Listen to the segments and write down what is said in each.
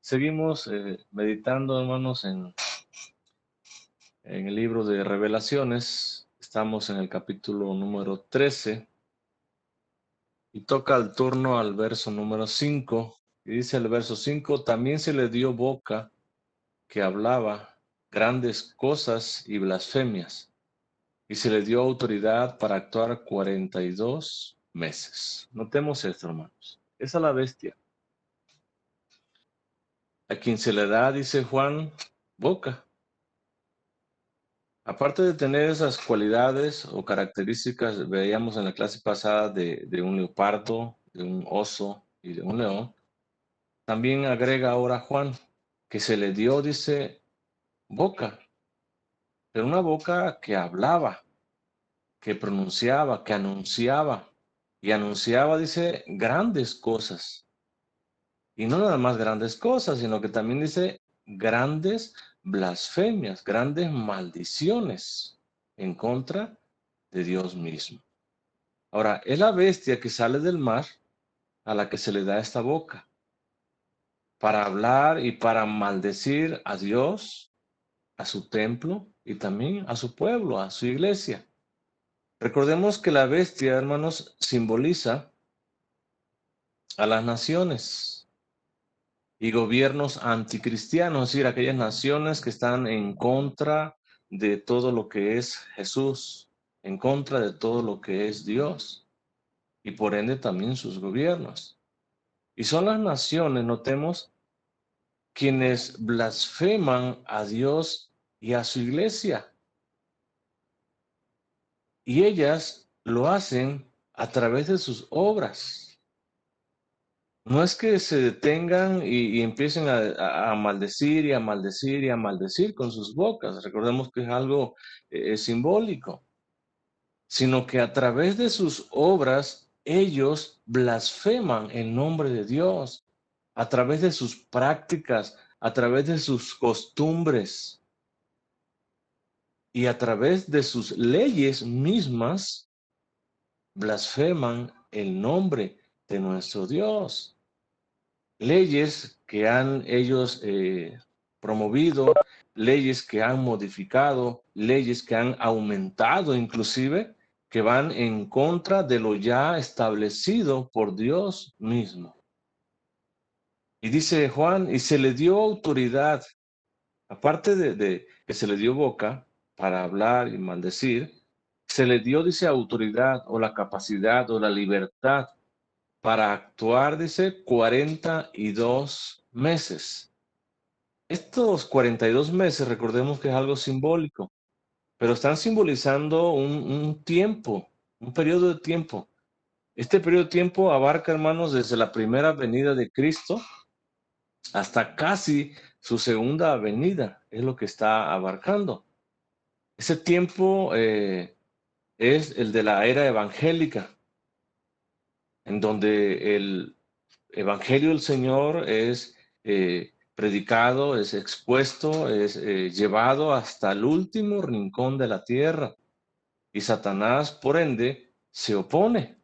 Seguimos meditando, hermanos, en el libro de Revelaciones. Estamos en el capítulo número 13 y toca el turno al verso número 5. Y dice el verso 5: también se le dio boca que hablaba grandes cosas y blasfemias, y se le dio autoridad para actuar 42 meses. Notemos esto, hermanos. Es a la bestia a quien se le da, dice Juan, boca. Aparte de tener esas cualidades o características, veíamos en la clase pasada de un leopardo, de un oso y de un león, también agrega ahora Juan que se le dio, dice, boca, pero una boca que hablaba, que pronunciaba, que anunciaba, y anunciaba, dice, grandes cosas. Y no nada más grandes cosas, sino que también dice grandes blasfemias, grandes maldiciones en contra de Dios mismo. Ahora, es la bestia que sale del mar a la que se le da esta boca para hablar y para maldecir a Dios, a su templo y también a su pueblo, a su iglesia. Recordemos que la bestia, hermanos, simboliza a las naciones y gobiernos anticristianos, es decir, aquellas naciones que están en contra de todo lo que es Jesús, en contra de todo lo que es Dios, y por ende también sus gobiernos. Y son las naciones, notemos, quienes blasfeman a Dios y a su iglesia. Y ellas lo hacen a través de sus obras. No es que se detengan y empiecen a maldecir y a maldecir y a maldecir con sus bocas. Recordemos que es algo simbólico, sino que a través de sus obras ellos blasfeman el nombre de Dios, a través de sus prácticas, a través de sus costumbres y a través de sus leyes mismas, blasfeman el nombre de nuestro Dios. Leyes que han ellos promovido, leyes que han modificado, leyes que han aumentado inclusive, que van en contra de lo ya establecido por Dios mismo. Y dice Juan, y se le dio autoridad, aparte de que se le dio boca para hablar y maldecir, se le dio, dice, autoridad o la capacidad o la libertad para actuar, dice, 42 meses. Estos 42 meses, recordemos que es algo simbólico, pero están simbolizando un tiempo, un periodo de tiempo. Este periodo de tiempo abarca, hermanos, desde la primera venida de Cristo hasta casi su segunda venida, es lo que está abarcando. Ese tiempo es el de la era evangélica, en donde el Evangelio del Señor es predicado, es expuesto, es llevado hasta el último rincón de la tierra. Y Satanás, por ende, se opone.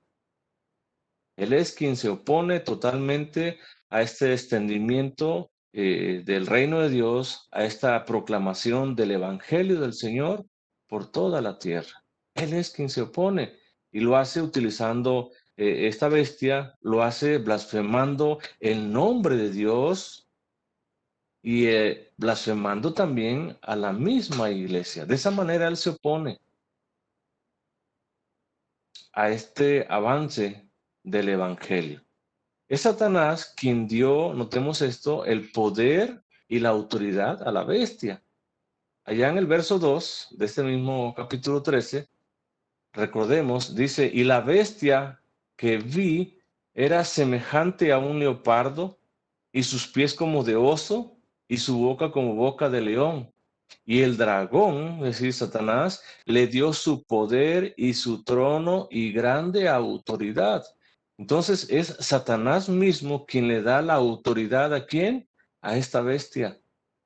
Él es quien se opone totalmente a este extendimiento del reino de Dios, a esta proclamación del Evangelio del Señor por toda la tierra. Él es quien se opone y lo hace utilizando esta bestia, lo hace blasfemando el nombre de Dios y blasfemando también a la misma iglesia. De esa manera él se opone a este avance del Evangelio. Es Satanás quien dio, notemos esto, el poder y la autoridad a la bestia. Allá en el verso 2 de este mismo capítulo 13, recordemos, dice, y la bestia que vi era semejante a un leopardo, y sus pies como de oso, y su boca como boca de león. Y el dragón, es decir, Satanás, le dio su poder y su trono y grande autoridad. Entonces es Satanás mismo quien le da la autoridad ¿a quién? A esta bestia.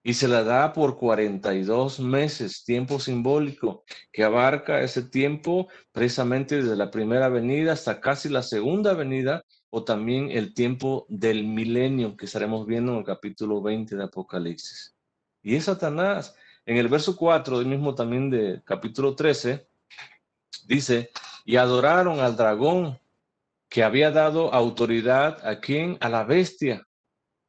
Y se la da por 42 meses, tiempo simbólico, que abarca ese tiempo precisamente desde la primera venida hasta casi la segunda venida o también el tiempo del milenio que estaremos viendo en el capítulo 20 de Apocalipsis. Y es Satanás. En el verso 4 del mismo también de capítulo 13, dice, y adoraron al dragón que había dado autoridad a quién, a la bestia,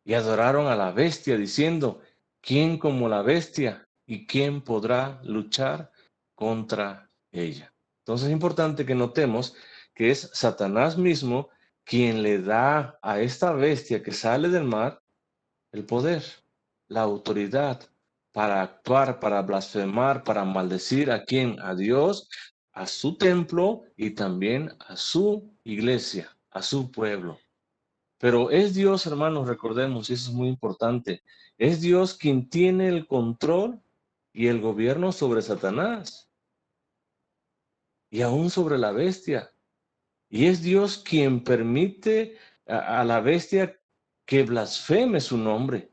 y adoraron a la bestia diciendo, ¿quién como la bestia y quién podrá luchar contra ella? Entonces es importante que notemos que es Satanás mismo quien le da a esta bestia que sale del mar el poder, la autoridad para actuar, para blasfemar, para maldecir a quién, a Dios, a su templo y también a su iglesia, a su pueblo. Pero es Dios, hermanos, recordemos, y eso es muy importante, es Dios quien tiene el control y el gobierno sobre Satanás y aún sobre la bestia. Y es Dios quien permite a la bestia que blasfeme su nombre.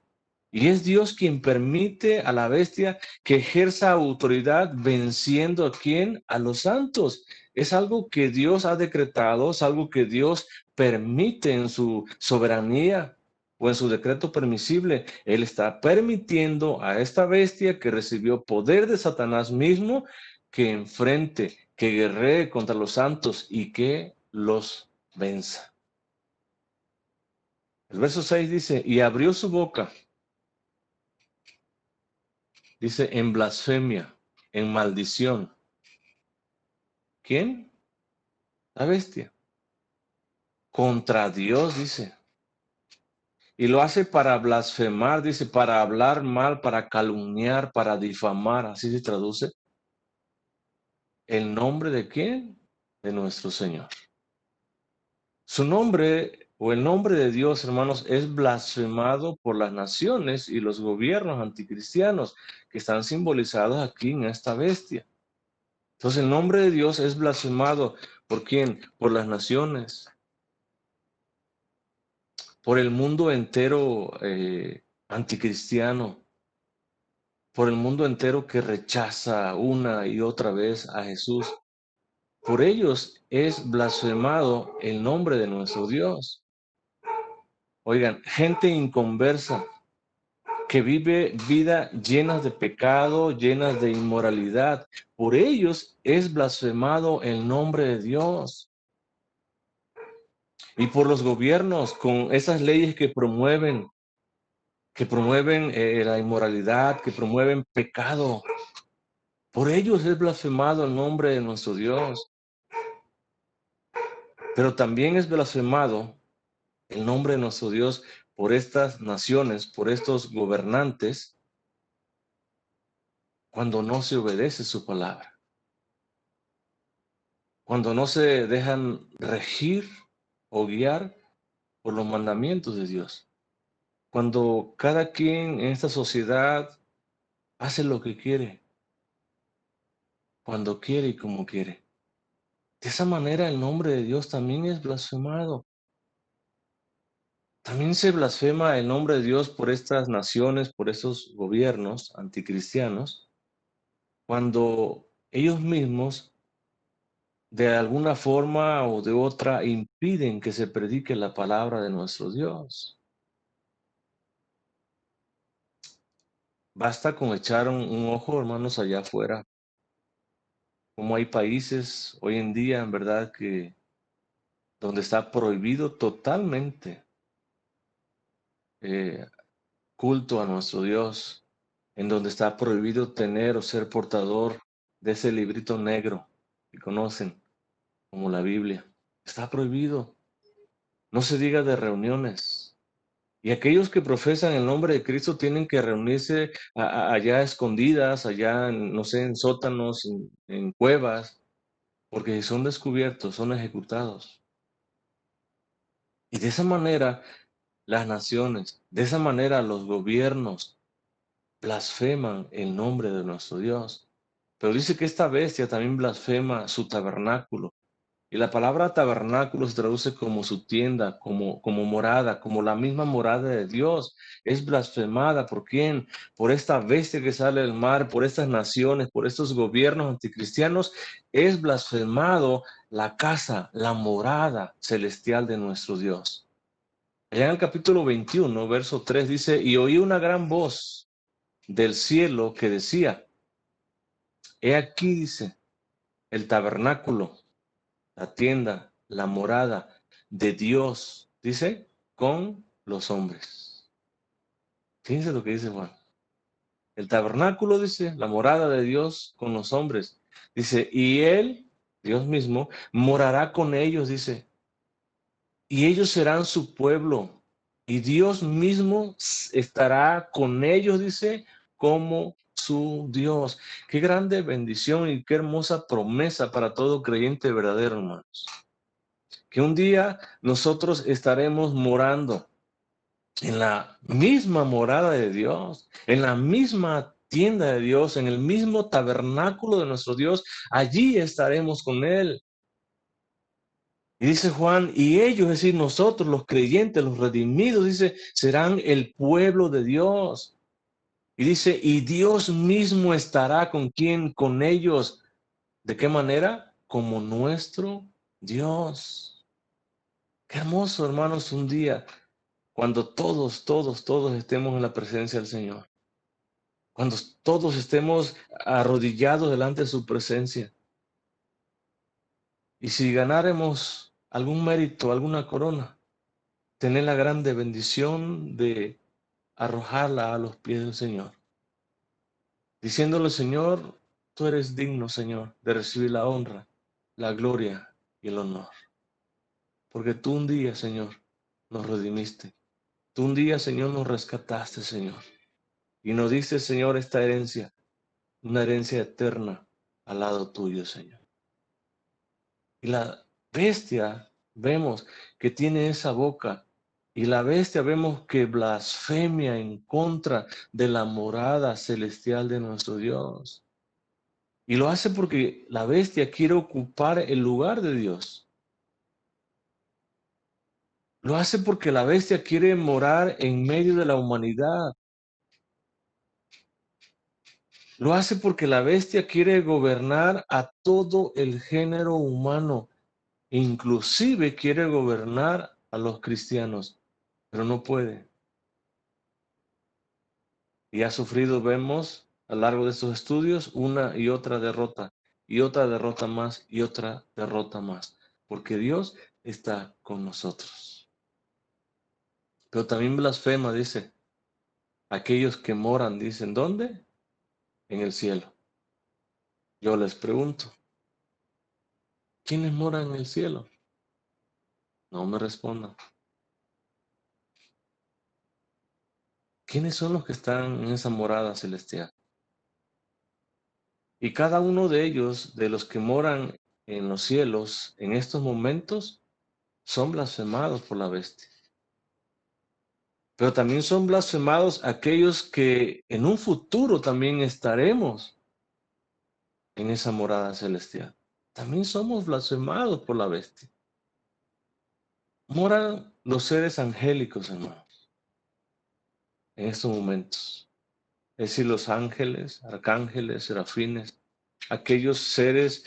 Y es Dios quien permite a la bestia que ejerza autoridad venciendo a quién, a los santos. Es algo que Dios ha decretado, es algo que Dios permite en su soberanía o en su decreto permisible. Él está permitiendo a esta bestia que recibió poder de Satanás mismo que enfrente, que guerree contra los santos y que los venza. El verso 6 dice, y abrió su boca. Dice en blasfemia, en maldición. ¿Quién? La bestia. Contra Dios, dice. Y lo hace para blasfemar, dice, para hablar mal, para calumniar, para difamar. Así se traduce. ¿El nombre de quién? De nuestro Señor. Su nombre o el nombre de Dios, hermanos, es blasfemado por las naciones y los gobiernos anticristianos que están simbolizados aquí en esta bestia. Entonces el nombre de Dios es blasfemado. ¿Por quién? Por las naciones, por el mundo entero anticristiano, por el mundo entero que rechaza una y otra vez a Jesús. Por ellos es blasfemado el nombre de nuestro Dios. Oigan, gente inconversa que vive vida llenas de pecado, llenas de inmoralidad. Por ellos es blasfemado el nombre de Dios. Y por los gobiernos con esas leyes que promueven la inmoralidad, que promueven pecado. Por ellos es blasfemado el nombre de nuestro Dios. Pero también es blasfemado el nombre de nuestro Dios por estas naciones, por estos gobernantes, cuando no se obedece su palabra, cuando no se dejan regir o guiar por los mandamientos de Dios, cuando cada quien en esta sociedad hace lo que quiere, cuando quiere y como quiere. De esa manera el nombre de Dios también es blasfemado. También se blasfema el nombre de Dios por estas naciones, por estos gobiernos anticristianos, cuando ellos mismos de alguna forma o de otra impiden que se predique la palabra de nuestro Dios. Basta con echar un ojo, hermanos, allá afuera, como hay países hoy en día, en verdad, que donde está prohibido totalmente eh, culto a nuestro Dios, en donde está prohibido tener o ser portador de ese librito negro que conocen como la Biblia. Está prohibido. No se diga de reuniones. Y aquellos que profesan el nombre de Cristo tienen que reunirse allá escondidas, allá, no sé, en sótanos, en cuevas, porque si son descubiertos, son ejecutados. Y de esa manera las naciones, de esa manera los gobiernos blasfeman el nombre de nuestro Dios. Pero dice que esta bestia también blasfema su tabernáculo. Y la palabra tabernáculo se traduce como su tienda, como morada, como la misma morada de Dios. Es blasfemada. ¿Por quién? Por esta bestia que sale del mar, por estas naciones, por estos gobiernos anticristianos. Es blasfemado la casa, la morada celestial de nuestro Dios. Allá en el capítulo 21, verso 3 dice, y oí una gran voz del cielo que decía, he aquí, dice, el tabernáculo, la tienda, la morada de Dios, dice, con los hombres. Fíjense lo que dice Juan. El tabernáculo, dice, la morada de Dios con los hombres. Dice, y él, Dios mismo, morará con ellos, dice, y ellos serán su pueblo. Y Dios mismo estará con ellos, dice, como su Dios. Qué grande bendición y qué hermosa promesa para todo creyente verdadero, hermanos. Que un día nosotros estaremos morando en la misma morada de Dios, en la misma tienda de Dios, en el mismo tabernáculo de nuestro Dios. Allí estaremos con Él. Y dice Juan, y ellos, es decir, nosotros, los creyentes, los redimidos, dice, serán el pueblo de Dios. Y dice, y Dios mismo estará con quién, con ellos. ¿De qué manera? Como nuestro Dios. Qué hermoso, hermanos, un día cuando todos estemos en la presencia del Señor. Cuando todos estemos arrodillados delante de su presencia. Y si ganáramos algún mérito, alguna corona, tener la grande bendición de arrojarla a los pies del Señor, diciéndole, Señor, tú eres digno, Señor, de recibir la honra, la gloria y el honor. Porque tú un día, Señor, nos redimiste. Tú un día, Señor, nos rescataste, Señor. Y nos diste, Señor, esta herencia, una herencia eterna al lado tuyo, Señor. Y la bestia, vemos que tiene esa boca. Y la bestia vemos que blasfemia en contra de la morada celestial de nuestro Dios. Y lo hace porque la bestia quiere ocupar el lugar de Dios. Lo hace porque la bestia quiere morar en medio de la humanidad. Lo hace porque la bestia quiere gobernar a todo el género humano. Inclusive quiere gobernar a los cristianos, pero no puede. Y ha sufrido, vemos, a lo largo de estos estudios, una y otra derrota, y otra derrota más, y otra derrota más, porque Dios está con nosotros. Pero también blasfema, dice, aquellos que moran, dicen, ¿dónde? En el cielo. Yo les pregunto, ¿quiénes moran en el cielo? No me respondan. ¿Quiénes son los que están en esa morada celestial? Y cada uno de ellos, de los que moran en los cielos, en estos momentos, son blasfemados por la bestia. Pero también son blasfemados aquellos que en un futuro también estaremos en esa morada celestial. También somos blasfemados por la bestia. Moran los seres angélicos, hermanos, en estos momentos. Es decir, los ángeles, arcángeles, serafines, aquellos seres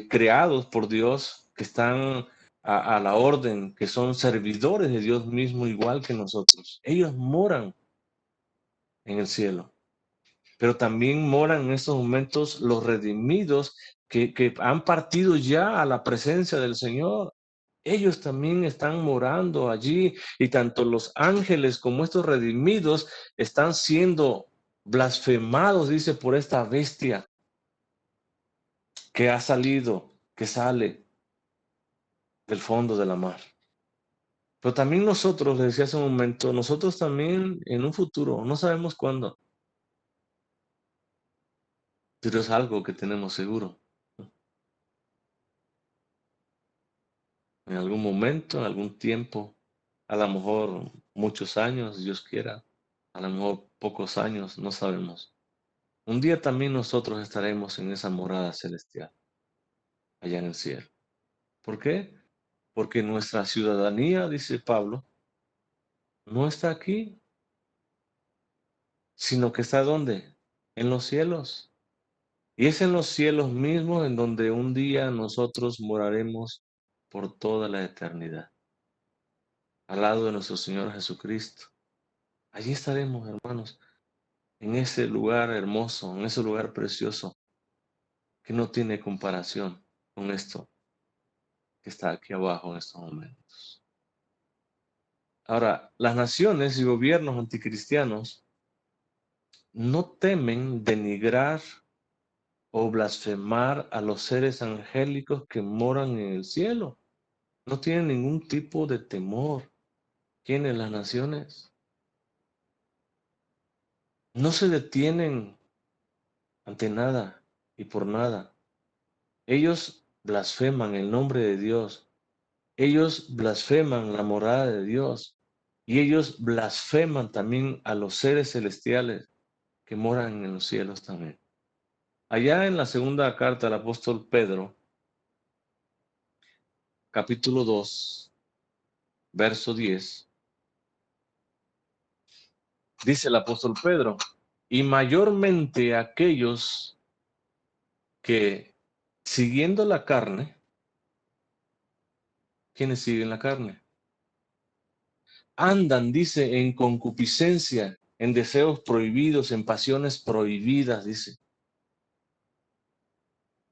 creados por Dios que están a la orden, que son servidores de Dios mismo igual que nosotros. Ellos moran en el cielo, pero también moran en estos momentos los redimidos que han partido ya a la presencia del Señor. Ellos también están morando allí y tanto los ángeles como estos redimidos están siendo blasfemados, dice, por esta bestia que ha salido, que sale del fondo de la mar. Pero también nosotros, les decía hace un momento, nosotros también en un futuro, no sabemos cuándo, pero es algo que tenemos seguro. En algún momento, en algún tiempo, a lo mejor muchos años, Dios quiera, a lo mejor pocos años, no sabemos. Un día también nosotros estaremos en esa morada celestial, allá en el cielo. ¿Por qué? Porque nuestra ciudadanía, dice Pablo, no está aquí, sino que está ¿dónde? En los cielos. Y es en los cielos mismos en donde un día nosotros moraremos por toda la eternidad, al lado de nuestro Señor Jesucristo. Allí estaremos, hermanos, en ese lugar hermoso, en ese lugar precioso, que no tiene comparación con esto que está aquí abajo en estos momentos. Ahora, las naciones y gobiernos anticristianos no temen denigrar o blasfemar a los seres angélicos que moran en el cielo. No tienen ningún tipo de temor. ¿Quiénes? Las naciones. No se detienen ante nada y por nada. Ellos blasfeman el nombre de Dios. Ellos blasfeman la morada de Dios. Y ellos blasfeman también a los seres celestiales que moran en los cielos también. Allá en la segunda carta del apóstol Pedro, capítulo 2, verso 10, dice el apóstol Pedro, y mayormente aquellos que siguiendo la carne, ¿quiénes siguen la carne? Andan, dice, en concupiscencia, en deseos prohibidos, en pasiones prohibidas, dice.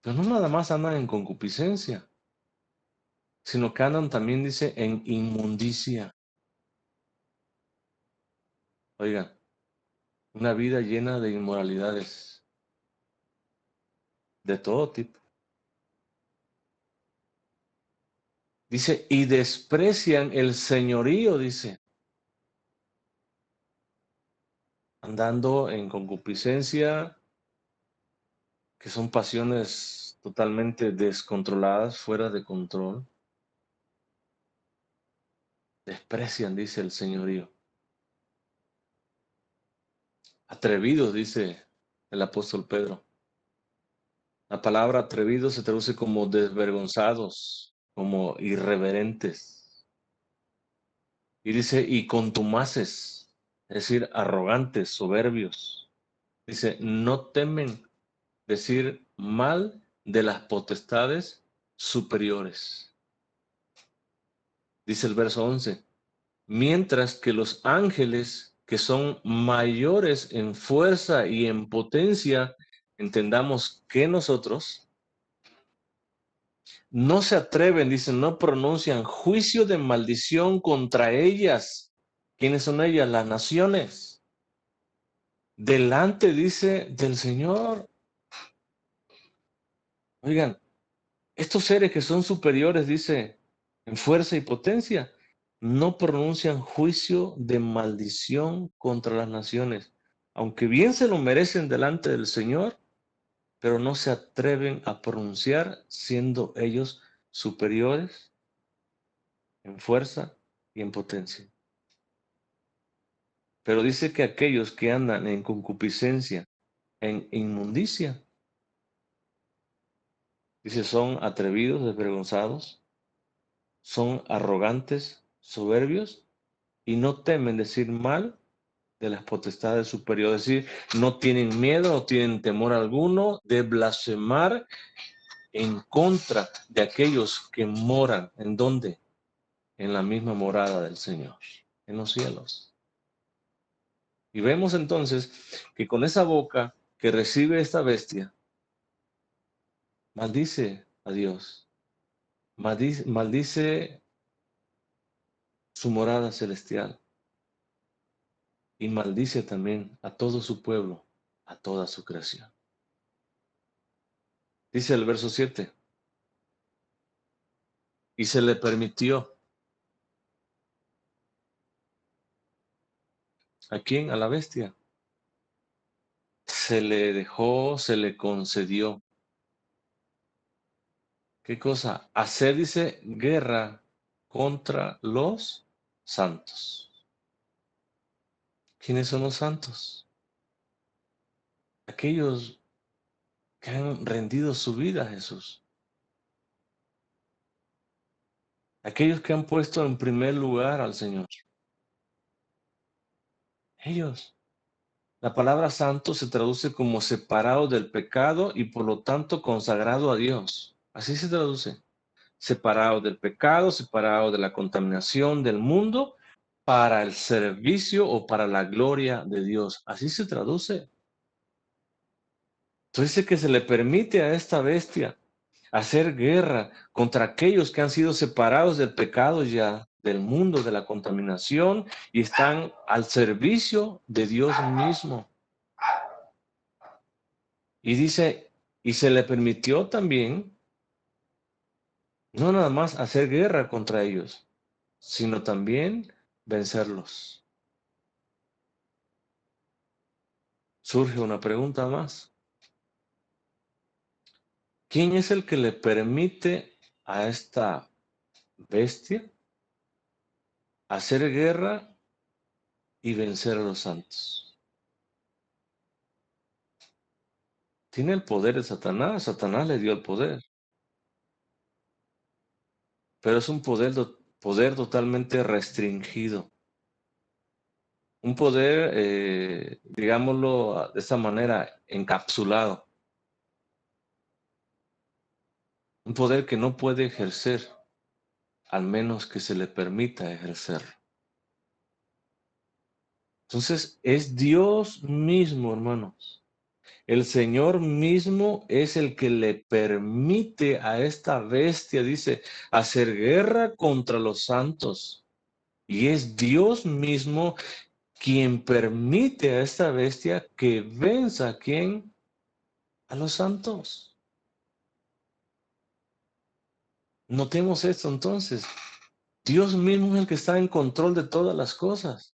Pero no nada más andan en concupiscencia, sino que andan también, dice, en inmundicia. Oigan, una vida llena de inmoralidades de todo tipo. Dice, y desprecian el señorío, dice, andando en concupiscencia, que son pasiones totalmente descontroladas, fuera de control. Desprecian, dice el señorío. Atrevidos, dice el apóstol Pedro. La palabra atrevido se traduce como desvergonzados, como irreverentes. Y dice, y contumaces, es decir, arrogantes, soberbios. Dice, no temen decir mal de las potestades superiores. Dice el verso 11, mientras que los ángeles que son mayores en fuerza y en potencia, entendamos que nosotros, no se atreven, dicen, no pronuncian juicio de maldición contra ellas. ¿Quiénes son ellas? Las naciones. Delante, dice, del Señor. Oigan, estos seres que son superiores, dice, en fuerza y potencia, no pronuncian juicio de maldición contra las naciones, aunque bien se lo merecen delante del Señor, pero no se atreven a pronunciar siendo ellos superiores en fuerza y en potencia. Pero dice que aquellos que andan en concupiscencia, en inmundicia, dice, son atrevidos, desvergonzados, son arrogantes, soberbios, y no temen decir mal de las potestades superiores. Es decir, no tienen miedo, no tienen temor alguno de blasfemar en contra de aquellos que moran. ¿En dónde? En la misma morada del Señor, en los cielos. Y vemos entonces que con esa boca que recibe esta bestia, maldice a Dios, maldice su morada celestial y maldice también a todo su pueblo, a toda su creación. Dice el verso 7, y se le permitió. ¿A quién? A la bestia. Se le dejó, se le concedió. ¿Qué cosa? Hacer, dice, guerra contra los santos. ¿Quiénes son los santos? Aquellos que han rendido su vida a Jesús. Aquellos que han puesto en primer lugar al Señor. Ellos. La palabra santo se traduce como separado del pecado y por lo tanto consagrado a Dios. Así se traduce. Separado del pecado, separado de la contaminación del mundo para el servicio o para la gloria de Dios. Así se traduce. Entonces dice que se le permite a esta bestia hacer guerra contra aquellos que han sido separados del pecado ya, del mundo, de la contaminación, y están al servicio de Dios mismo. Y dice, y se le permitió también, no nada más hacer guerra contra ellos, sino también vencerlos. Surge una pregunta más. ¿Quién es el que le permite a esta bestia hacer guerra y vencer a los santos? Tiene el poder de Satanás. Satanás le dio el poder. Pero es un poder totalmente restringido. Un poder, digámoslo de esta manera, encapsulado. Un poder que no puede ejercer, al menos que se le permita ejercer. Entonces, es Dios mismo, hermanos. El Señor mismo es el que le permite a esta bestia, dice, hacer guerra contra los santos. Y es Dios mismo quien permite a esta bestia que venza a quién, a los santos. Notemos esto entonces. Dios mismo es el que está en control de todas las cosas.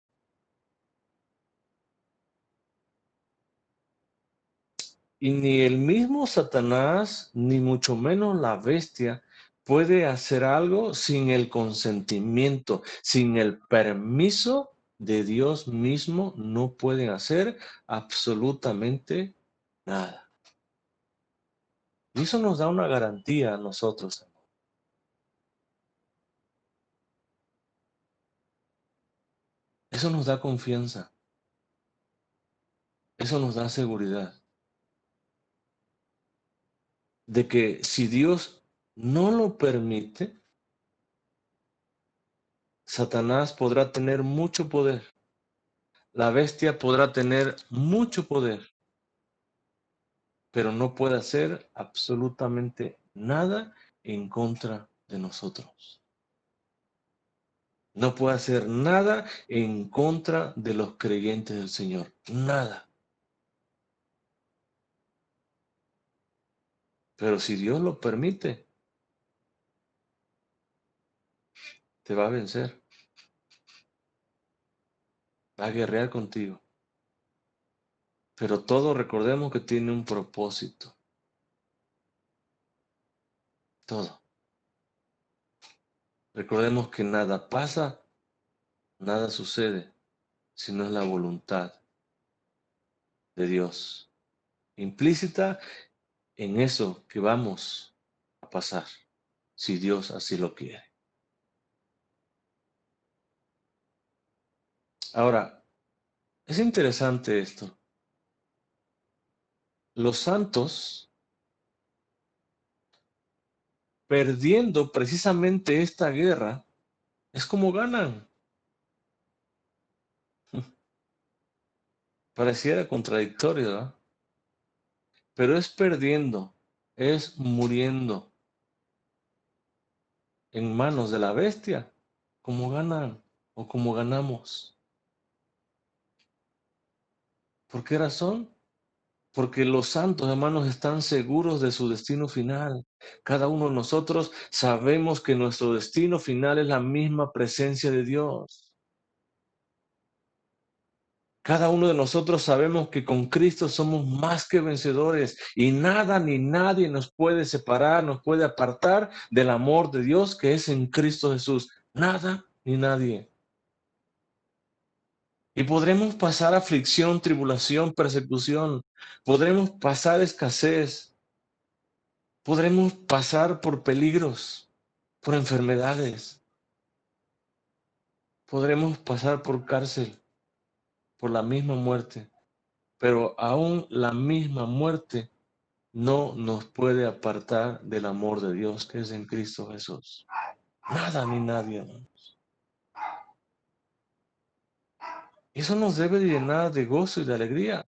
Y ni el mismo Satanás, ni mucho menos la bestia, puede hacer algo sin el consentimiento, sin el permiso de Dios mismo, no pueden hacer absolutamente nada. Y eso nos da una garantía a nosotros. Eso nos da confianza. Eso nos da seguridad de que si Dios no lo permite, Satanás podrá tener mucho poder. La bestia podrá tener mucho poder, pero no puede hacer absolutamente nada en contra de nosotros. No puede hacer nada en contra de los creyentes del Señor. Nada. Pero si Dios lo permite, te va a vencer. Va a guerrear contigo. Pero todo recordemos que tiene un propósito. Todo. Recordemos que nada pasa, nada sucede, si no es la voluntad de Dios. Implícita en eso que vamos a pasar, si Dios así lo quiere. Ahora, es interesante esto. Los santos, perdiendo precisamente esta guerra, es como ganan. Pareciera contradictorio, ¿verdad? Pero es perdiendo, es muriendo en manos de la bestia, como ganan o como ganamos. ¿Por qué razón? Porque los santos, hermanos, están seguros de su destino final. Cada uno de nosotros sabemos que nuestro destino final es la misma presencia de Dios. Cada uno de nosotros sabemos que con Cristo somos más que vencedores y nada ni nadie nos puede separar, nos puede apartar del amor de Dios que es en Cristo Jesús. Nada ni nadie. Y podremos pasar aflicción, tribulación, persecución. Podremos pasar escasez. Podremos pasar por peligros. por enfermedades. Podremos pasar por cárcel, por la misma muerte, pero aún la misma muerte no nos puede apartar del amor de Dios que es en Cristo Jesús. Nada ni nadie, hermanos. Eso nos debe llenar de gozo y de alegría,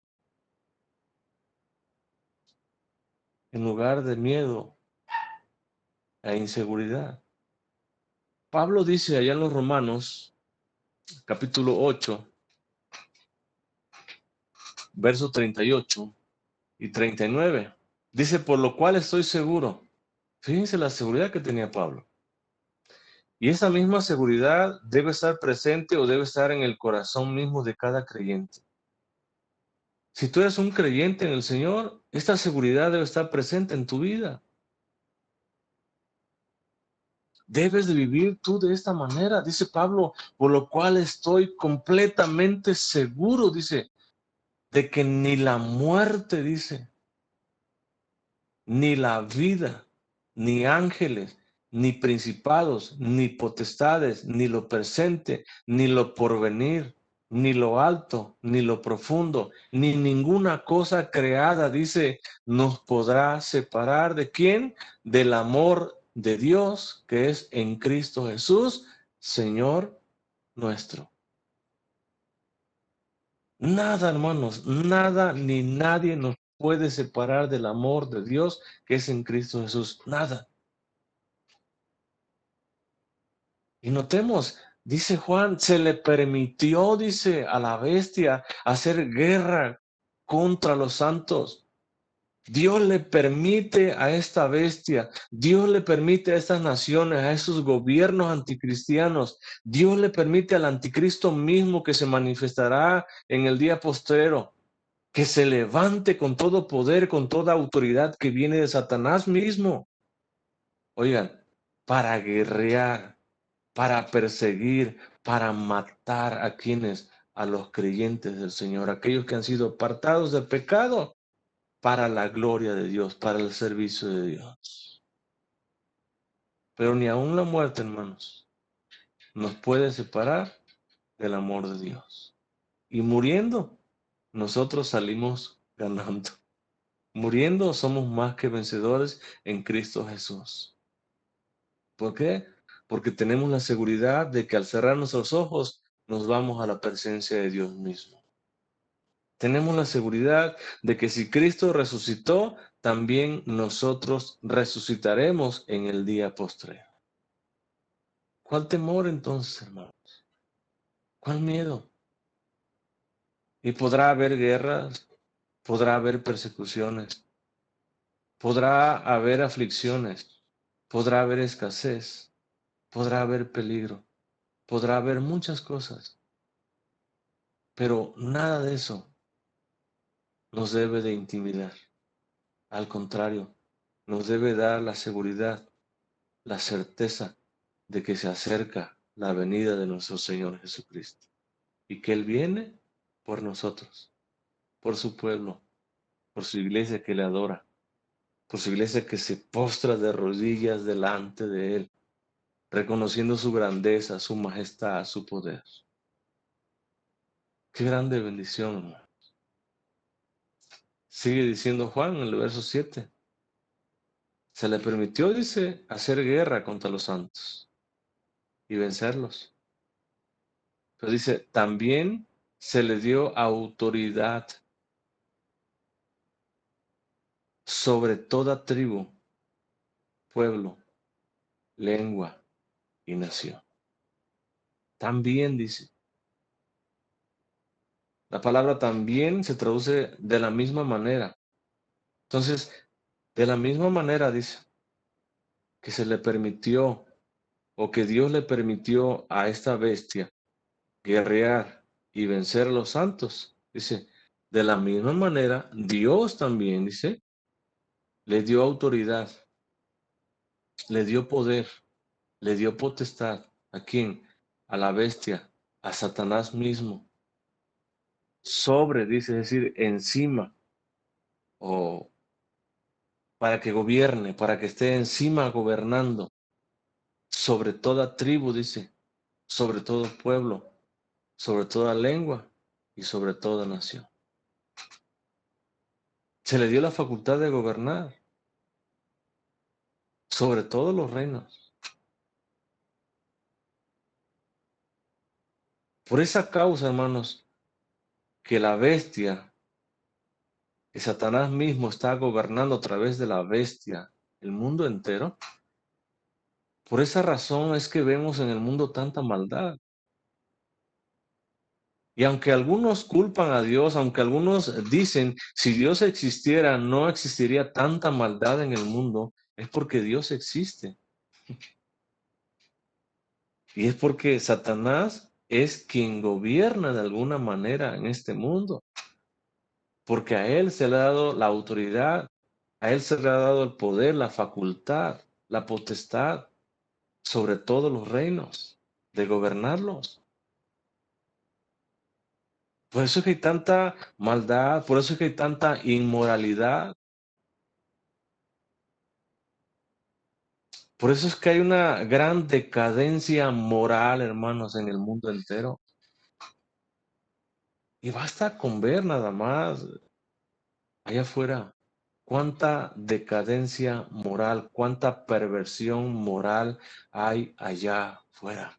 en lugar de miedo e inseguridad. Pablo dice allá en los Romanos, capítulo 8, versos 38 y 39. Dice, por lo cual estoy seguro. Fíjense la seguridad que tenía Pablo. Y esa misma seguridad debe estar presente o debe estar en el corazón mismo de cada creyente. Si tú eres un creyente en el Señor, esta seguridad debe estar presente en tu vida. Debes de vivir tú de esta manera, dice Pablo, por lo cual estoy completamente seguro, dice, de que ni la muerte, dice, ni la vida, ni ángeles, ni principados, ni potestades, ni lo presente, ni lo porvenir, ni lo alto, ni lo profundo, ni ninguna cosa creada, dice, nos podrá separar de quién, del amor de Dios que es en Cristo Jesús, Señor nuestro. Nada, hermanos, nada ni nadie nos puede separar del amor de Dios que es en Cristo Jesús. Nada. Y notemos, dice Juan, se le permitió, dice, a la bestia hacer guerra contra los santos. Dios le permite a esta bestia, Dios le permite a estas naciones, a esos gobiernos anticristianos, Dios le permite al anticristo mismo que se manifestará en el día postrero, que se levante con todo poder, con toda autoridad que viene de Satanás mismo. Oigan, para guerrear, para perseguir, para matar a quienes, a los creyentes del Señor, aquellos que han sido apartados del pecado para la gloria de Dios, para el servicio de Dios. Pero ni aun la muerte, hermanos, nos puede separar del amor de Dios. Y muriendo, nosotros salimos ganando. Muriendo somos más que vencedores en Cristo Jesús. ¿Por qué? Porque tenemos la seguridad de que al cerrar nuestros ojos nos vamos a la presencia de Dios mismo. Tenemos la seguridad de que si Cristo resucitó, también nosotros resucitaremos en el día postrero. ¿Cuál temor entonces, hermanos? ¿Cuál miedo? Y podrá haber guerras, podrá haber persecuciones, podrá haber aflicciones, podrá haber escasez, podrá haber peligro, podrá haber muchas cosas, pero nada de eso nos debe de intimidar. Al contrario, nos debe dar la seguridad, la certeza de que se acerca la venida de nuestro Señor Jesucristo y que Él viene por nosotros, por su pueblo, por su iglesia que le adora, por su iglesia que se postra de rodillas delante de Él, reconociendo su grandeza, su majestad, su poder. Qué grande bendición, hermano. Sigue diciendo Juan en el verso 7. Se le permitió, dice, hacer guerra contra los santos y vencerlos. Pero dice, también se le dio autoridad sobre toda tribu, pueblo, lengua y nación. También dice, la palabra también se traduce de la misma manera. Entonces, de la misma manera dice que se le permitió o que Dios le permitió a esta bestia guerrear y vencer a los santos. Dice, de la misma manera, Dios también, dice, le dio autoridad, le dio poder, le dio potestad. ¿A quién? A la bestia, a Satanás mismo. Sobre, dice, es decir, encima, o para que gobierne, para que esté encima gobernando sobre toda tribu, dice, sobre todo pueblo, sobre toda lengua y sobre toda nación. Se le dio la facultad de gobernar sobre todos los reinos. Por esa causa, hermanos, que la bestia, que Satanás mismo está gobernando a través de la bestia el mundo entero, por esa razón es que vemos en el mundo tanta maldad. Y aunque algunos culpan a Dios, aunque algunos dicen, si Dios existiera, no existiría tanta maldad en el mundo, es porque Dios existe. Y es porque Satanás es quien gobierna de alguna manera en este mundo. Porque a él se le ha dado la autoridad, a él se le ha dado el poder, la facultad, la potestad sobre todos los reinos, de gobernarlos. Por eso es que hay tanta maldad, por eso es que hay tanta inmoralidad. Por eso es que hay una gran decadencia moral, hermanos, en el mundo entero. Y basta con ver nada más allá afuera cuánta decadencia moral, cuánta perversión moral hay allá afuera.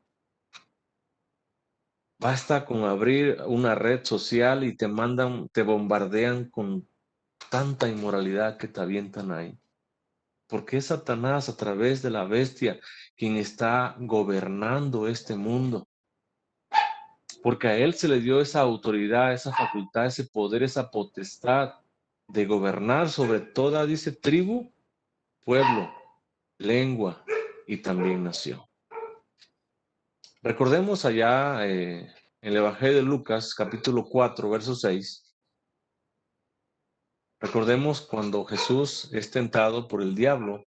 Basta con abrir una red social y te mandan, te bombardean con tanta inmoralidad que te avientan ahí. Porque es Satanás a través de la bestia quien está gobernando este mundo. Porque a él se le dio esa autoridad, esa facultad, ese poder, esa potestad de gobernar sobre toda, dice, tribu, pueblo, lengua y también nación. Recordemos allá en el Evangelio de Lucas, capítulo 4, verso 6. Recordemos cuando Jesús es tentado por el diablo.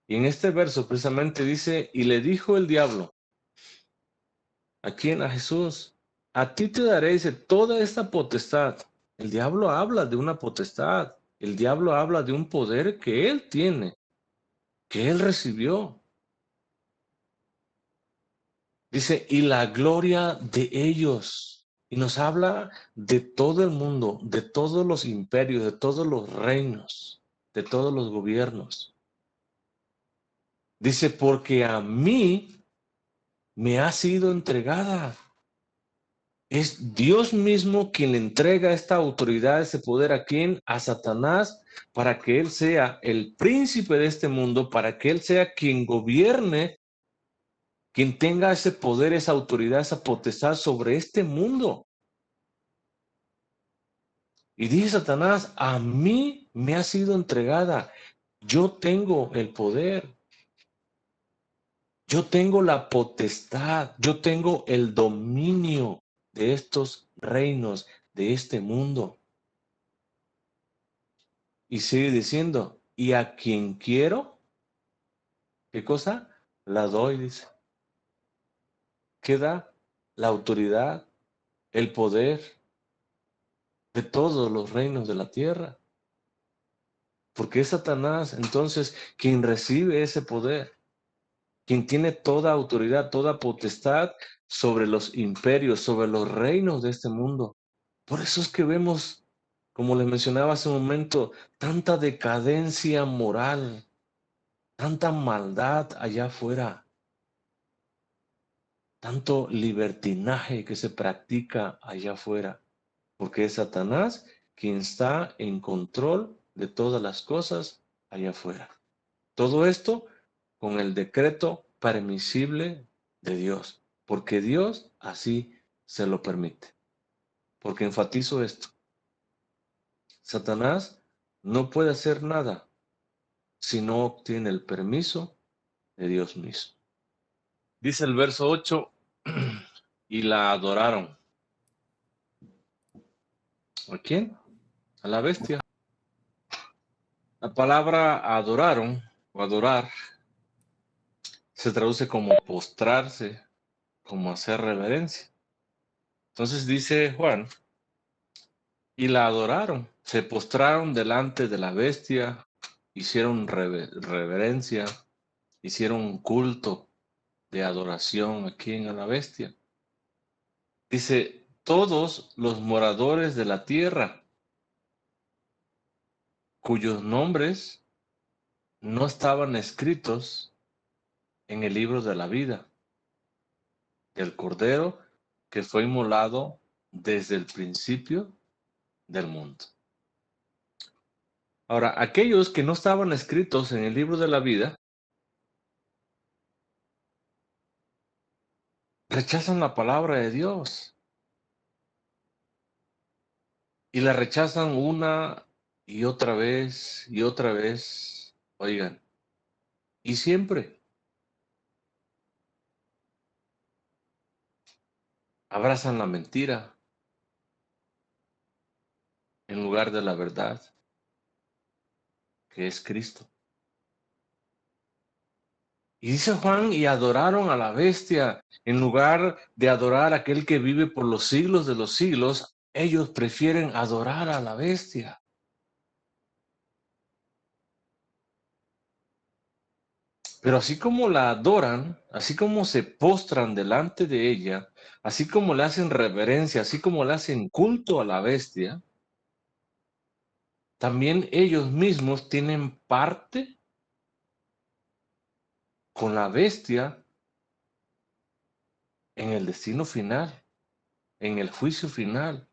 Y en este verso precisamente dice, y le dijo el diablo, ¿a quién? A Jesús. A ti te daré, dice, toda esta potestad. El diablo habla de una potestad. El diablo habla de un poder que él tiene, que él recibió. Dice, y la gloria de ellos. Y nos habla de todo el mundo, de todos los imperios, de todos los reinos, de todos los gobiernos. Dice, porque a mí me ha sido entregada. Es Dios mismo quien le entrega esta autoridad, ese poder a quien, a Satanás, para que él sea el príncipe de este mundo, para que él sea quien gobierne, quien tenga ese poder, esa autoridad, esa potestad sobre este mundo. Y dice Satanás, a mí me ha sido entregada. Yo tengo el poder. Yo tengo la potestad. Yo tengo el dominio de estos reinos, de este mundo. Y sigue diciendo, y a quien quiero, ¿qué cosa? La doy, dice. ¿Qué da? La autoridad, el poder de todos los reinos de la tierra. Porque es Satanás, entonces, quien recibe ese poder, quien tiene toda autoridad, toda potestad sobre los imperios, sobre los reinos de este mundo. Por eso es que vemos, como les mencionaba hace un momento, tanta decadencia moral, tanta maldad allá afuera, tanto libertinaje que se practica allá afuera, porque es Satanás quien está en control de todas las cosas allá afuera. Todo esto con el decreto permisible de Dios, porque Dios así se lo permite. Porque enfatizo esto, Satanás no puede hacer nada si no obtiene el permiso de Dios mismo. Dice el verso 8, y la adoraron. ¿A quién? A la bestia. La palabra adoraron o adorar se traduce como postrarse, como hacer reverencia. Entonces dice Juan, y la adoraron, se postraron delante de la bestia, hicieron reverencia, hicieron culto. de adoración aquí en la bestia. Dice, todos los moradores de la tierra, cuyos nombres no estaban escritos en el libro de la vida del Cordero que fue inmolado desde el principio del mundo. Ahora, aquellos que no estaban escritos en el libro de la vida rechazan la palabra de Dios y la rechazan una y otra vez y otra vez. Oigan, y siempre abrazan la mentira en lugar de la verdad, que es Cristo. Y dice Juan, y adoraron a la bestia, en lugar de adorar a aquel que vive por los siglos de los siglos, ellos prefieren adorar a la bestia. Pero así como la adoran, así como se postran delante de ella, así como le hacen reverencia, así como le hacen culto a la bestia, también ellos mismos tienen parte con la bestia en el destino final, en el juicio final,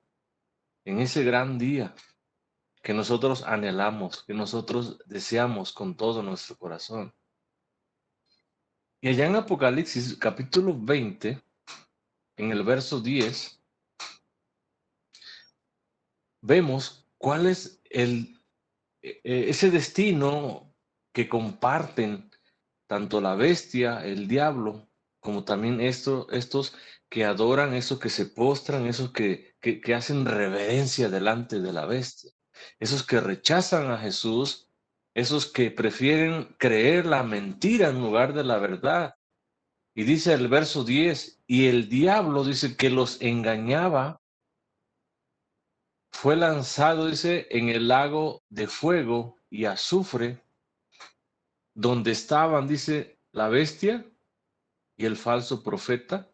en ese gran día que nosotros anhelamos, que nosotros deseamos con todo nuestro corazón. Y allá en Apocalipsis capítulo 20, en el verso 10, vemos cuál es ese destino que comparten tanto la bestia, el diablo, como también estos que adoran, esos que se postran, esos que hacen reverencia delante de la bestia, esos que rechazan a Jesús, esos que prefieren creer la mentira en lugar de la verdad. Y dice el verso 10, y el diablo dice que los engañaba, fue lanzado, dice, en el lago de fuego y azufre, donde estaban, dice, la bestia y el falso profeta.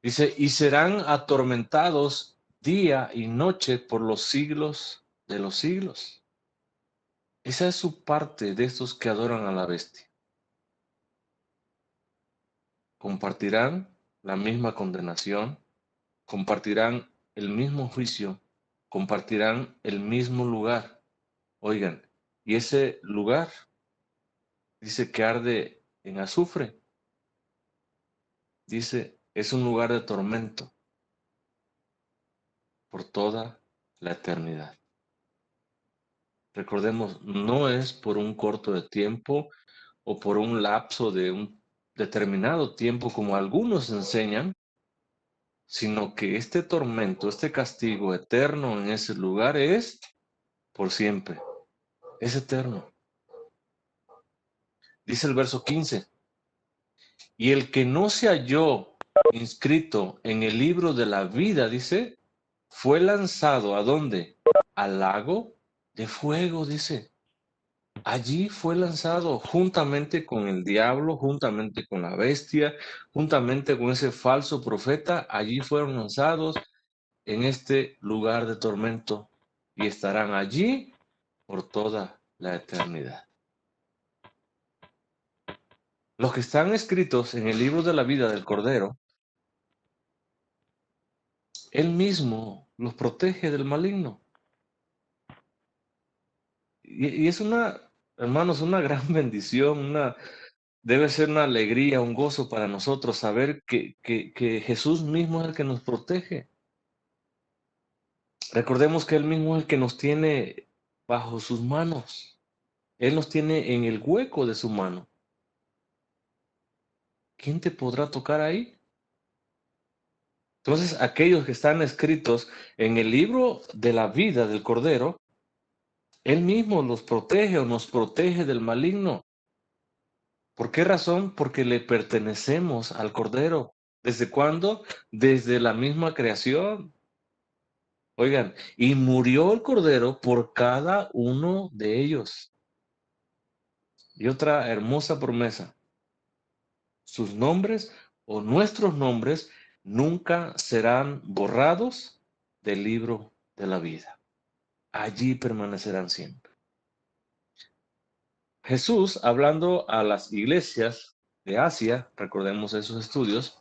Dice, y serán atormentados día y noche por los siglos de los siglos. Esa es su parte de estos que adoran a la bestia. Compartirán la misma condenación, compartirán el mismo juicio, compartirán el mismo lugar. Oigan, y ese lugar dice que arde en azufre. Dice, es un lugar de tormento por toda la eternidad. Recordemos, no es por un corto de tiempo o por un lapso de un determinado tiempo como algunos enseñan, sino que este tormento, este castigo eterno en ese lugar es por siempre, es eterno. Dice el verso 15, y el que no se halló inscrito en el libro de la vida, dice, fue lanzado ¿a dónde? Al lago de fuego, dice. Allí fue lanzado juntamente con el diablo, juntamente con la bestia, juntamente con ese falso profeta. Allí fueron lanzados en este lugar de tormento y estarán allí por toda la eternidad. Los que están escritos en el libro de la vida del Cordero, Él mismo los protege del maligno. Y es hermanos, una gran bendición, debe ser una alegría, un gozo para nosotros saber que Jesús mismo es el que nos protege. Recordemos que Él mismo es el que nos tiene bajo sus manos. Él nos tiene en el hueco de su mano. ¿Quién te podrá tocar ahí? Entonces, aquellos que están escritos en el libro de la vida del Cordero, Él mismo los protege o nos protege del maligno. ¿Por qué razón? Porque le pertenecemos al Cordero. ¿Desde cuándo? Desde la misma creación. Oigan, y murió el Cordero por cada uno de ellos. Y otra hermosa promesa. sus nombres o nuestros nombres nunca serán borrados del libro de la vida. Allí permanecerán siempre. Jesús, hablando a las iglesias de Asia, recordemos esos estudios,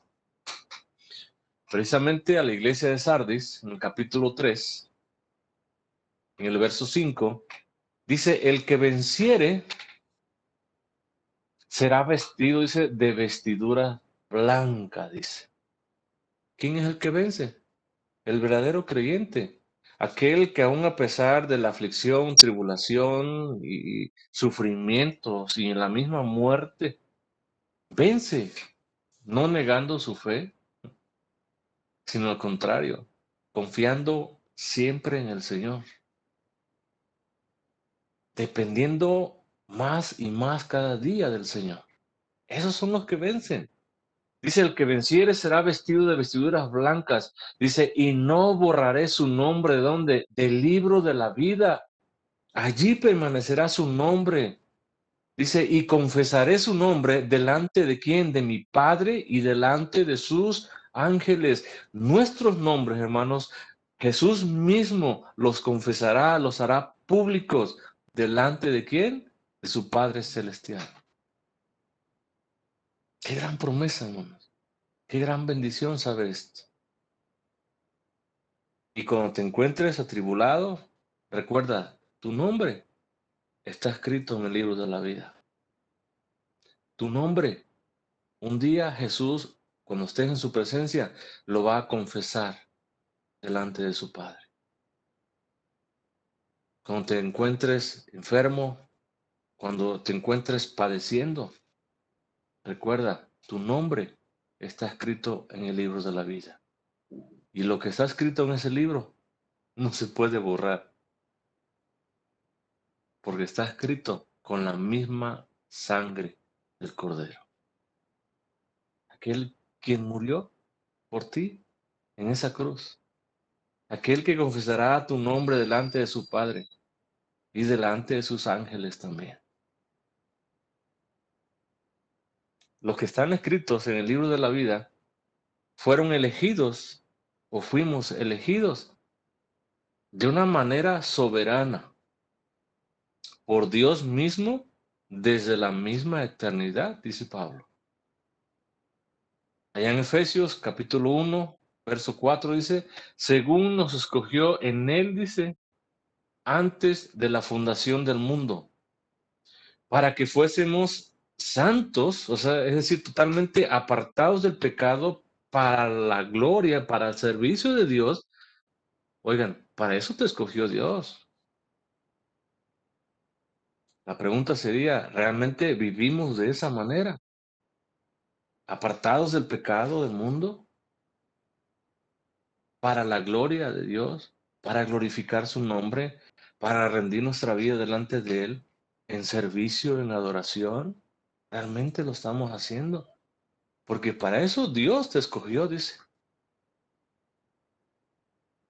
precisamente a la iglesia de Sardis, en el capítulo 3, en el verso 5, dice, el que venciere será vestido, dice, de vestidura blanca, dice. ¿Quién es el que vence? El verdadero creyente. Aquel que aún a pesar de la aflicción, tribulación y sufrimientos y en la misma muerte, vence, no negando su fe, sino al contrario, confiando siempre en el Señor, dependiendo más y más cada día del Señor. Esos son los que vencen. Dice, el que venciere será vestido de vestiduras blancas. Dice, y no borraré su nombre, ¿de dónde? Del libro de la vida. Allí permanecerá su nombre. Dice, y confesaré su nombre delante de quién, de mi Padre y delante de sus ángeles. Nuestros nombres, hermanos, Jesús mismo los confesará, los hará públicos. ¿Delante de quién? De su Padre celestial. Qué gran promesa, hermanos. Qué gran bendición saber esto. Y cuando te encuentres atribulado, recuerda, tu nombre está escrito en el libro de la vida. Tu nombre. Un día Jesús, cuando estés en su presencia, lo va a confesar delante de su Padre. Cuando te encuentres enfermo, cuando te encuentres padeciendo, recuerda, tu nombre está escrito en el libro de la vida. Y lo que está escrito en ese libro no se puede borrar, porque está escrito con la misma sangre del Cordero. Aquel quien murió por ti en esa cruz. Aquel que confesará tu nombre delante de su Padre y delante de sus ángeles también. Los que están escritos en el libro de la vida fueron elegidos o fuimos elegidos de una manera soberana por Dios mismo desde la misma eternidad, dice Pablo. Allá en Efesios capítulo 1, verso 4 dice, según nos escogió en él, dice, antes de la fundación del mundo, para que fuésemos santos, o sea, es decir, totalmente apartados del pecado para la gloria, para el servicio de Dios. Oigan, para eso te escogió Dios. La pregunta sería, ¿realmente vivimos de esa manera? ¿Apartados del pecado del mundo? Para la gloria de Dios, para glorificar su nombre, para rendir nuestra vida delante de Él, en servicio, en adoración. ¿Realmente lo estamos haciendo? Porque para eso Dios te escogió, dice.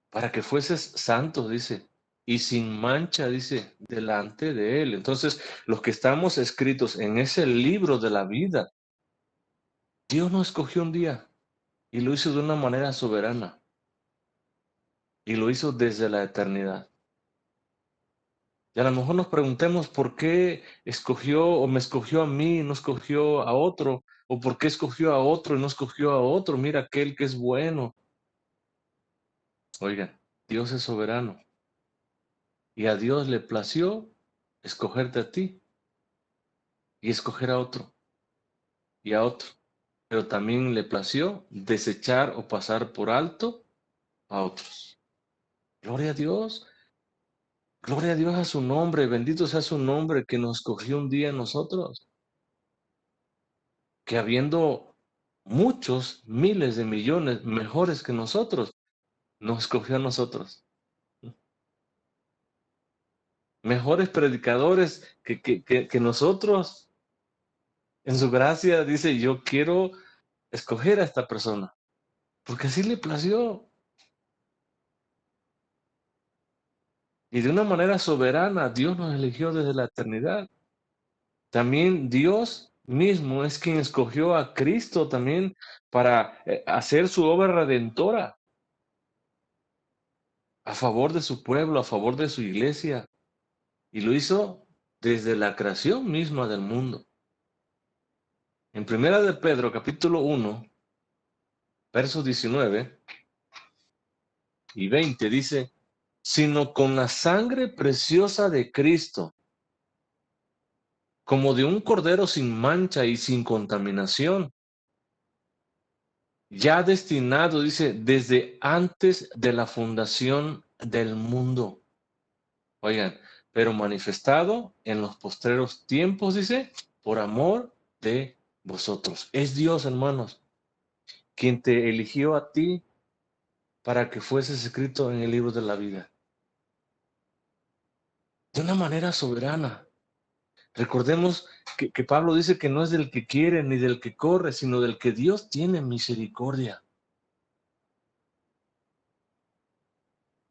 Para que fueses santo, dice. Y sin mancha, dice, delante de Él. Entonces, los que estamos escritos en ese libro de la vida, Dios nos escogió un día y lo hizo de una manera soberana. Y lo hizo desde la eternidad. Y a lo mejor nos preguntemos por qué escogió o me escogió a mí y no escogió a otro, o por qué escogió a otro y no escogió a otro. Mira aquel que es bueno. Oigan, Dios es soberano y a Dios le plació escogerte a ti y escoger a otro y a otro, pero también le plació desechar o pasar por alto a otros. Gloria a Dios a su nombre, bendito sea su nombre que nos escogió un día a nosotros. Que habiendo muchos, miles de millones mejores que nosotros, nos escogió a nosotros. Mejores predicadores que nosotros, en su gracia, dice, yo quiero escoger a esta persona, porque así le plació. Y de una manera soberana, Dios nos eligió desde la eternidad. También Dios mismo es quien escogió a Cristo también para hacer su obra redentora a favor de su pueblo, a favor de su iglesia. Y lo hizo desde la creación misma del mundo. En Primera de Pedro, capítulo 1, versos 19 y 20 dice, sino con la sangre preciosa de Cristo, como de un cordero sin mancha y sin contaminación, ya destinado, dice, desde antes de la fundación del mundo. Oigan, pero manifestado en los postreros tiempos, dice, por amor de vosotros. Es Dios, hermanos, quien te eligió a ti para que fueses escrito en el libro de la vida. De una manera soberana. Recordemos que Pablo dice que no es del que quiere ni del que corre, sino del que Dios tiene misericordia.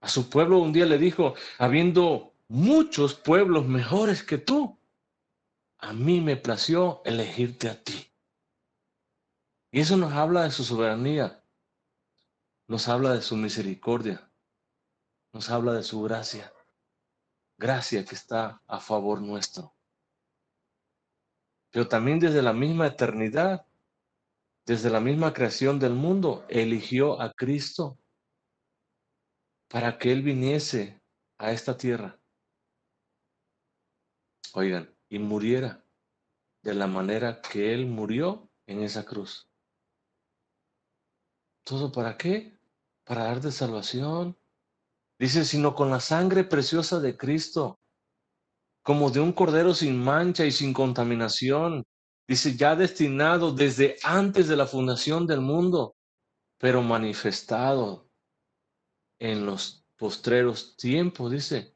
A su pueblo un día le dijo, habiendo muchos pueblos mejores que tú, a mí me plació elegirte a ti. Y eso nos habla de su soberanía, nos habla de su misericordia, nos habla de su gracia, gracia que está a favor nuestro. Pero también desde la misma eternidad, desde la misma creación del mundo, eligió a Cristo para que Él viniese a esta tierra, oigan, y muriera de la manera que Él murió en esa cruz. ¿Todo para qué? Para darte salvación. Dice, sino con la sangre preciosa de Cristo, como de un cordero sin mancha y sin contaminación. Dice, ya destinado desde antes de la fundación del mundo, pero manifestado en los postreros tiempos, dice,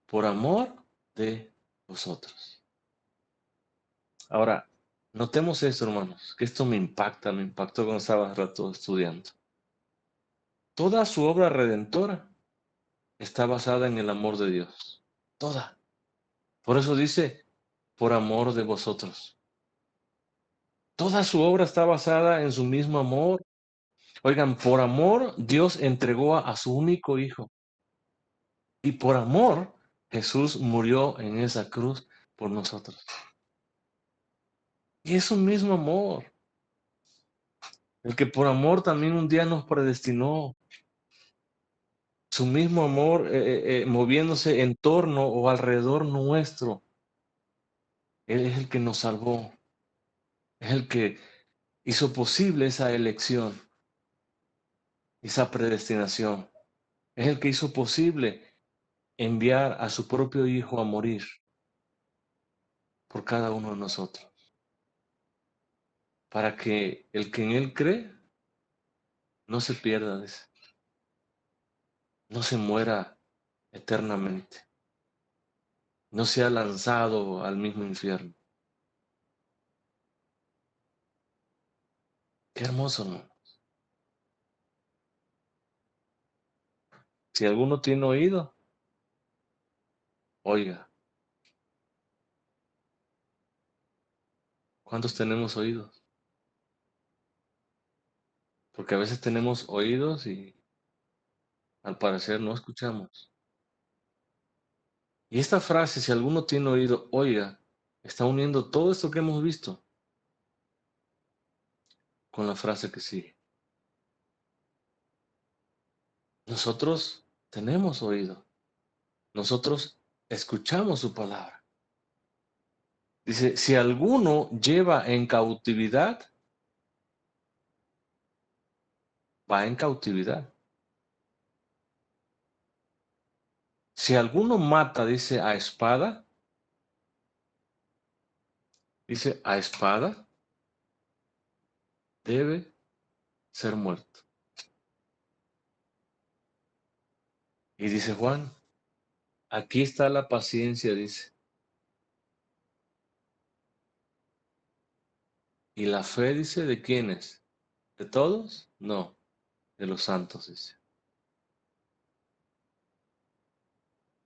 por amor de vosotros. Ahora, notemos esto, hermanos, que esto me impactó cuando estaba rato estudiando. Toda su obra redentora está basada en el amor de Dios. Toda. Por eso dice, por amor de vosotros. Toda su obra está basada en su mismo amor. Oigan, por amor Dios entregó a su único hijo. Y por amor Jesús murió en esa cruz por nosotros. Y es un mismo amor. El que por amor también un día nos predestinó. Su mismo amor moviéndose en torno o alrededor nuestro. Él es el que nos salvó. Es el que hizo posible esa elección, esa predestinación. Es el que hizo posible enviar a su propio Hijo a morir por cada uno de nosotros, para que el que en Él cree no se pierda, no se muera eternamente, no sea lanzado al mismo infierno. Qué hermoso, ¿no? Si alguno tiene oído, oiga. ¿Cuántos tenemos oídos? Porque a veces tenemos oídos y al parecer no escuchamos. Y esta frase, si alguno tiene oído, oiga, está uniendo todo esto que hemos visto con la frase que sigue. Nosotros tenemos oído. Nosotros escuchamos su palabra. Dice, si alguno lleva en cautividad, va en cautividad. Si alguno mata, dice, dice, a espada, debe ser muerto. Y dice Juan, aquí está la paciencia, dice. Y la fe, dice, ¿de quiénes? ¿De todos? No, de los santos, dice.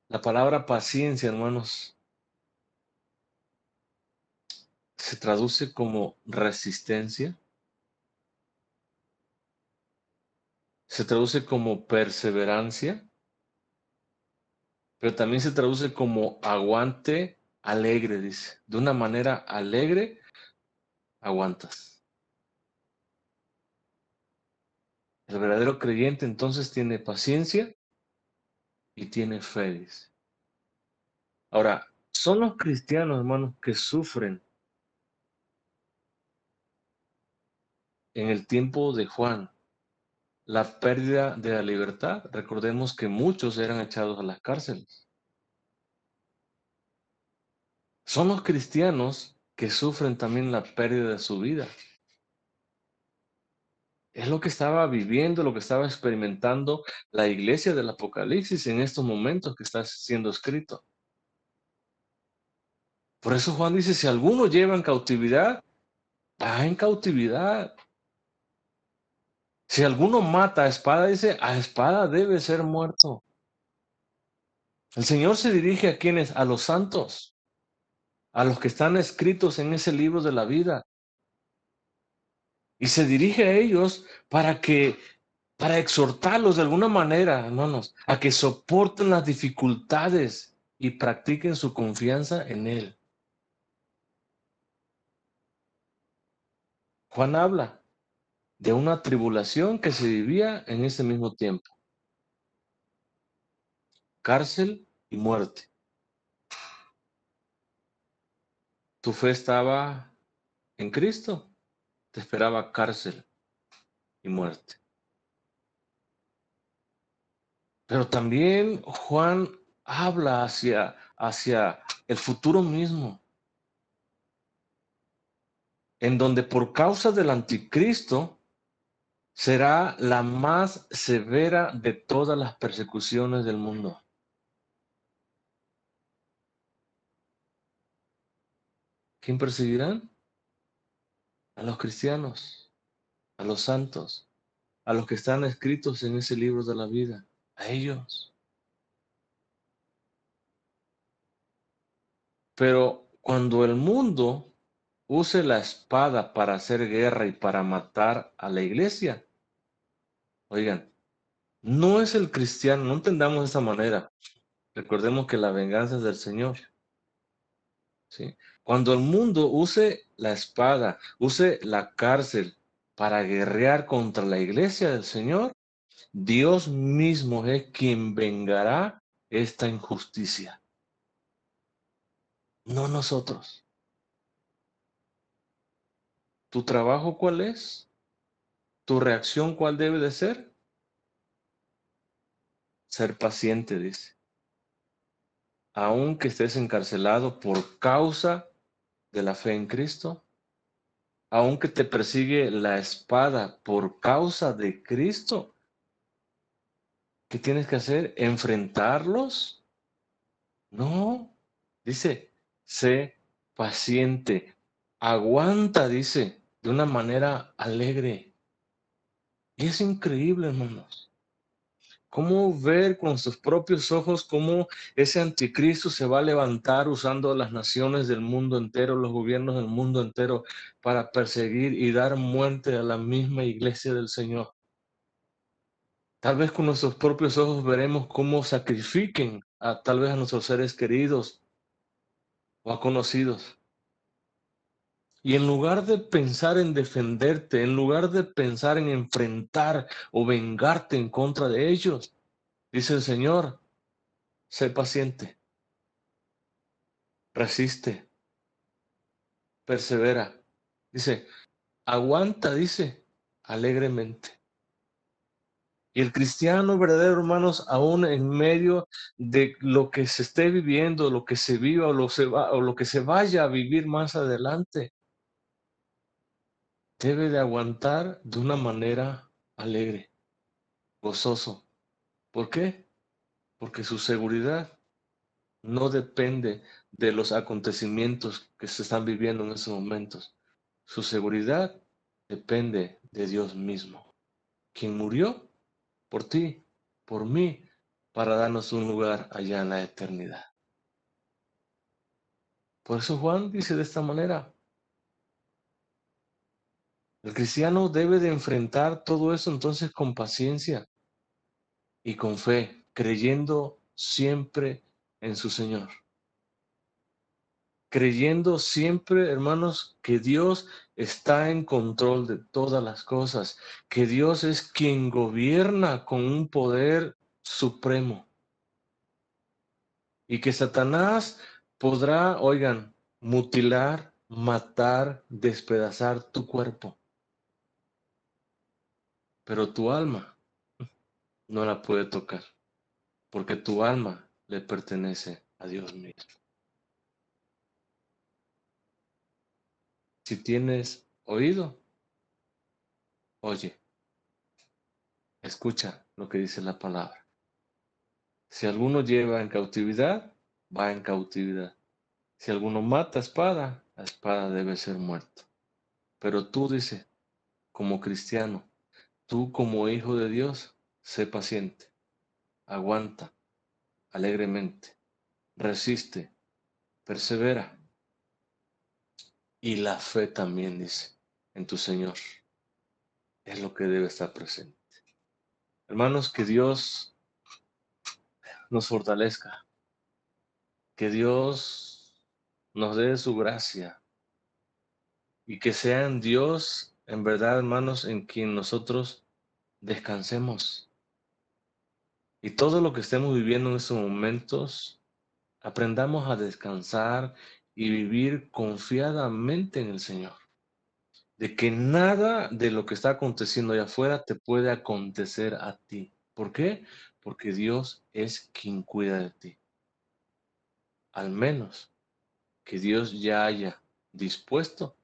La palabra paciencia, hermanos, se traduce como resistencia, se traduce como perseverancia, pero también se traduce como aguante alegre, dice. De una manera alegre aguantas. El verdadero creyente entonces tiene paciencia y tiene fe, dice. Ahora, son los cristianos, hermanos, que sufren en el tiempo de Juan la pérdida de la libertad. Recordemos que muchos eran echados a las cárceles. Son los cristianos que sufren también la pérdida de su vida. Es lo que estaba viviendo, lo que estaba experimentando la iglesia del Apocalipsis en estos momentos que está siendo escrito. Por eso Juan dice, si alguno lleva en cautividad, va en cautividad. Si alguno mata a espada, dice, a espada debe ser muerto. El Señor se dirige a quienes, a los santos, a los que están escritos en ese libro de la vida. Y se dirige a ellos para exhortarlos de alguna manera, hermanos, a que soporten las dificultades y practiquen su confianza en Él. Juan habla de una tribulación que se vivía en ese mismo tiempo. Cárcel y muerte. Tu fe estaba en Cristo, te esperaba cárcel y muerte. Pero también Juan habla hacia el futuro mismo, en donde por causa del anticristo será la más severa de todas las persecuciones del mundo. ¿Quién perseguirán? A los cristianos, a los santos, a los que están escritos en ese libro de la vida, a ellos. Pero cuando el mundo use la espada para hacer guerra y para matar a la iglesia, oigan, no es el cristiano, no entendamos de esa manera. Recordemos que la venganza es del Señor. ¿Sí? Cuando el mundo use la espada, use la cárcel para guerrear contra la iglesia del Señor, Dios mismo es quien vengará esta injusticia, no nosotros. ¿Tu trabajo cuál es? ¿Tu reacción cuál debe de ser? Ser paciente, dice. Aunque estés encarcelado por causa de la fe en Cristo, aunque te persigue la espada por causa de Cristo, ¿qué tienes que hacer? ¿Enfrentarlos? No, dice, sé paciente, aguanta, dice, de una manera alegre. Y es increíble, hermanos, cómo ver con sus propios ojos cómo ese anticristo se va a levantar usando las naciones del mundo entero, los gobiernos del mundo entero, para perseguir y dar muerte a la misma iglesia del Señor. Tal vez con nuestros propios ojos veremos cómo sacrifiquen tal vez a nuestros seres queridos o a conocidos. Y en lugar de pensar en defenderte, en lugar de pensar en enfrentar o vengarte en contra de ellos, dice el Señor, sé paciente, resiste, persevera. Dice, aguanta, dice, alegremente. Y el cristiano verdadero, hermanos, aún en medio de lo que se esté viviendo, lo que se viva o lo que se vaya a vivir más adelante, debe de aguantar de una manera alegre, gozoso. ¿Por qué? Porque su seguridad no depende de los acontecimientos que se están viviendo en esos momentos. Su seguridad depende de Dios mismo, quien murió por ti, por mí, para darnos un lugar allá en la eternidad. Por eso Juan dice de esta manera, El cristiano debe de enfrentar todo eso entonces con paciencia y con fe, creyendo siempre en su Señor. Creyendo siempre, hermanos, que Dios está en control de todas las cosas, que Dios es quien gobierna con un poder supremo y que Satanás podrá, oigan, mutilar, matar, despedazar tu cuerpo, pero tu alma no la puede tocar, porque tu alma le pertenece a Dios mismo. Si tienes oído, oye, escucha lo que dice la palabra. Si alguno lleva en cautividad, va en cautividad. Si alguno mata a espada, la espada debe ser muerto. Pero tú, dice, como cristiano, tú como hijo de Dios, sé paciente, aguanta alegremente, resiste, persevera. Y la fe también, dice, en tu Señor, es lo que debe estar presente. Hermanos, que Dios nos fortalezca, que Dios nos dé su gracia y que sea en Dios, en verdad, hermanos, en quien nosotros descansemos. Y todo lo que estemos viviendo en estos momentos, aprendamos a descansar y vivir confiadamente en el Señor. De que nada de lo que está aconteciendo allá afuera te puede acontecer a ti. ¿Por qué? Porque Dios es quien cuida de ti. Al menos que Dios ya haya dispuesto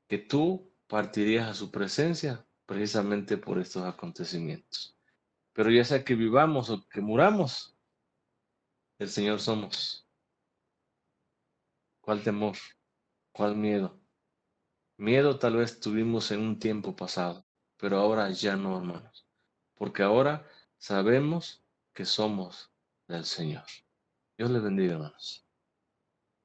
que tú partirías a su presencia precisamente por estos acontecimientos. Pero ya sea que vivamos o que muramos, el Señor somos. ¿Cuál temor? ¿Cuál miedo? Miedo tal vez tuvimos en un tiempo pasado, pero ahora ya no, hermanos, porque ahora sabemos que somos del Señor. Dios les bendiga, hermanos.